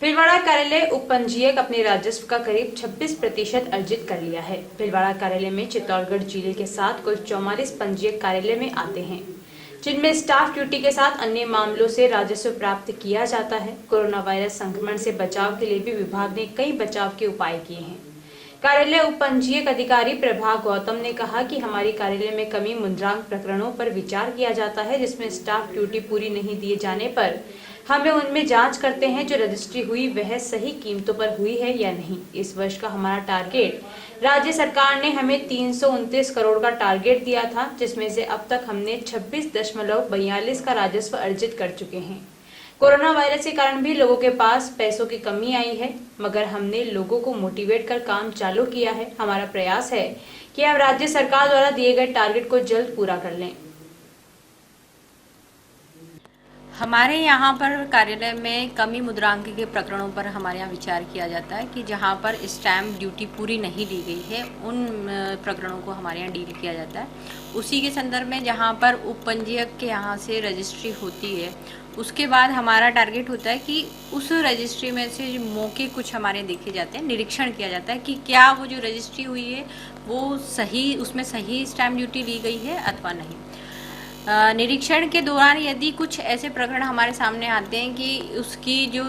भीलवाड़ा कार्यालय उप पंजीयक अपने राजस्व का करीब 26% अर्जित कर लिया है। भीलवाड़ा कार्यालय में चित्तौड़गढ़ जिले के साथ कुल 44 पंजीयक कार्यालय में आते हैं, जिनमें स्टाफ ड्यूटी के साथ अन्य मामलों से राजस्व प्राप्त किया जाता है। कोरोना वायरस संक्रमण से बचाव के लिए भी विभाग ने कई बचाव के उपाय किए हैं। कार्यालय उप पंजीयक अधिकारी प्रभा गौतम ने कहा कि हमारी कार्यालय में कमी मुद्रांक प्रकरणों पर विचार किया जाता है, जिसमें स्टाफ ड्यूटी पूरी नहीं दिए जाने पर हमें उनमें जांच करते हैं जो रजिस्ट्री हुई वह सही कीमतों पर हुई है या नहीं। इस वर्ष का हमारा टारगेट, राज्य सरकार ने हमें 329 करोड़ का टारगेट दिया था, जिसमें से अब तक हमने 26.42 का राजस्व अर्जित कर चुके हैं। कोरोना वायरस के कारण भी लोगों के पास पैसों की कमी आई है, मगर हमने लोगों को मोटिवेट कर काम चालू किया है। हमारा प्रयास है कि हम राज्य सरकार द्वारा दिए गए टारगेट को जल्द पूरा कर लें। हमारे यहाँ पर कार्यालय में कमी मुद्रांक के प्रकरणों पर हमारे यहाँ विचार किया जाता है कि जहाँ पर स्टैम्प ड्यूटी पूरी नहीं ली गई है उन प्रकरणों को हमारे यहाँ डील किया जाता है। उसी के संदर्भ में जहाँ पर उप पंजीयक के यहाँ से रजिस्ट्री होती है, उसके बाद हमारा टारगेट होता है कि उस रजिस्ट्री में से मौके कुछ हमारे देखे जाते हैं, निरीक्षण किया जाता है कि क्या वो जो रजिस्ट्री हुई है वो सही, उसमें सही स्टैम्प ड्यूटी ली गई है अथवा नहीं। निरीक्षण के दौरान यदि कुछ ऐसे प्रकरण हमारे सामने आते हैं कि उसकी जो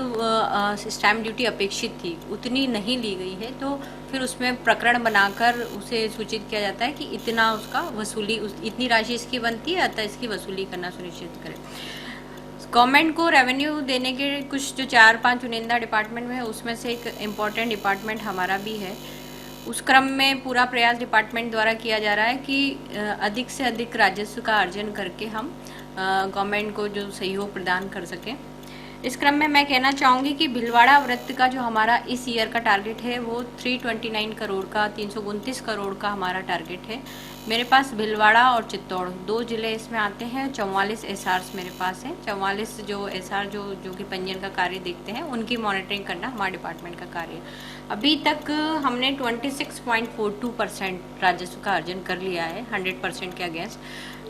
स्टैम्प ड्यूटी अपेक्षित थी उतनी नहीं ली गई है, तो फिर उसमें प्रकरण बनाकर उसे सूचित किया जाता है कि इतना उसका वसूली, इतनी राशि इसकी बनती है अतः इसकी वसूली करना सुनिश्चित करें। गवर्नमेंट को रेवेन्यू देने के कुछ जो 4-5 चुनिंदा डिपार्टमेंट में है, उसमें से एक इम्पॉर्टेंट डिपार्टमेंट हमारा भी है। उस क्रम में पूरा प्रयास डिपार्टमेंट द्वारा किया जा रहा है कि अधिक से अधिक राजस्व का अर्जन करके हम गवर्नमेंट को जो सहयोग प्रदान कर सकें। इस क्रम में मैं कहना चाहूँगी कि भीलवाड़ा वृत्त का जो हमारा इस ईयर का टारगेट है वो 329 करोड़ का, 329 करोड़ का हमारा टारगेट है। मेरे पास भीलवाड़ा और चित्तौड़ 2 जिले इसमें आते हैं। 44 एसआर्स मेरे पास हैं। 44 जो एसआर जो कि पंजीयन का कार्य देखते हैं, उनकी मॉनिटरिंग करना हमारे डिपार्टमेंट का कार्य है। अभी तक हमने 26.42% राजस्व का अर्जन कर लिया है 100% के अगेंस्ट।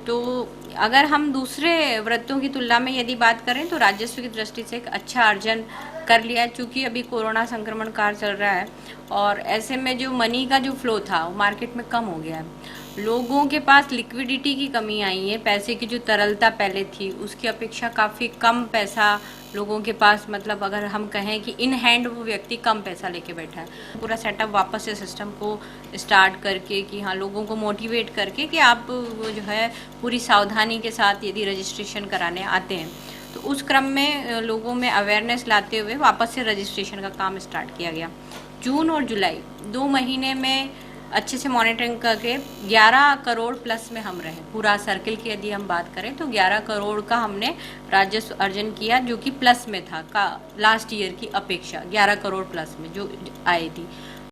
तो अगर हम दूसरे व्रतों की तुलना में यदि बात करें तो राजस्व की दृष्टि से एक अच्छा अर्जन कर लिया है, चूँकि अभी कोरोना संक्रमण काल चल रहा है और ऐसे में जो मनी का जो फ्लो था वो मार्केट में कम हो गया है। लोगों के पास लिक्विडिटी की कमी आई है, पैसे की जो तरलता पहले थी उसकी अपेक्षा काफ़ी कम पैसा लोगों के पास, मतलब अगर हम कहें कि इन हैंड वो व्यक्ति कम पैसा लेके बैठा है। पूरा सेटअप वापस से सिस्टम को स्टार्ट करके कि हाँ, लोगों को मोटिवेट करके कि आप वो जो है पूरी सावधानी के साथ यदि रजिस्ट्रेशन कराने आते हैं तो उस क्रम में लोगों में अवेयरनेस लाते हुए वापस से रजिस्ट्रेशन का काम स्टार्ट किया गया। जून और जुलाई 2 महीने में अच्छे से मॉनिटरिंग करके 11 करोड़ प्लस में हम रहे। पूरा सर्किल की यदि हम बात करें तो 11 करोड़ का हमने राजस्व अर्जन किया, जो कि प्लस में था का लास्ट ईयर की अपेक्षा 11 करोड़ प्लस में जो आई थी।